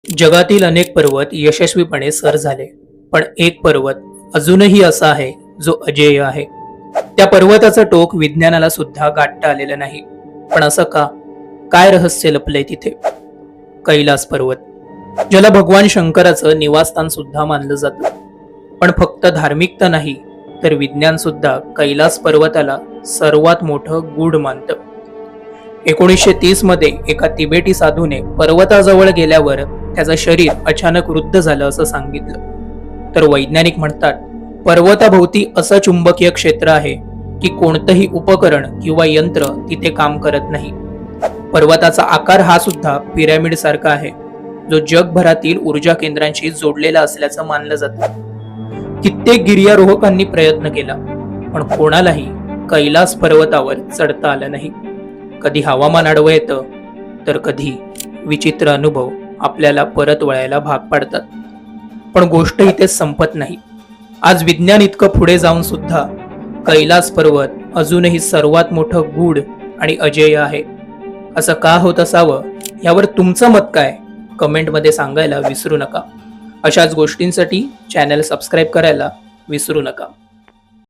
जगातील अनेक पर्वत यशस्वीपणे सर झाले, पण एक पर्वत अजूनही असा आहे जो अजेय आहे. त्या पर्वताचं टोक विज्ञानाला सुद्धा गाठता आलेलं नाही. पण असं का? काय रहस्य लपलंय तिथे? कैलास पर्वत, ज्याला भगवान शंकराचं निवासस्थान सुद्धा मानलं जातं. पण फक्त धार्मिकता नाही, तर विज्ञान सुद्धा कैलास पर्वताला सर्वात मोठं गूढ मानतं. 1930 मध्ये एका तिबेटी साधूने पर्वताजवळ गेल्यावर त्याचं शरीर अचानक वृद्ध झालं असं सांगितलं. तर वैज्ञानिक म्हणतात, पर्वताभोवती असं चुंबकीय क्षेत्र आहे की कोणतंही उपकरण किंवा यंत्र तिथे काम करत नाही. पर्वताचा आकार हा सुद्धा पिरॅमिड सारखा आहे, जो जगभरातील ऊर्जा केंद्रांशी जोडलेला असल्याचं मानलं जातं. कित्येक गिर्यारोहकांनी प्रयत्न केला, पण कोणालाही कैलास पर्वतावर चढता आलं नाही. कधी हवामान आडवं येतं, तर कधी विचित्र अनुभव आपल्याला परत वळायला भाग पाडतात. पण गोष्ट इथेच संपत नाही. आज विज्ञान इतकं पुढे जाऊन सुद्धा कैलास पर्वत अजूनही सर्वात मोठं गूढ आणि अजेय आहे. असं का होत असावं, यावर तुमचं मत काय कमेंटमध्ये सांगायला विसरू नका. अशाच गोष्टींसाठी चॅनल सबस्क्राईब करायला विसरू नका.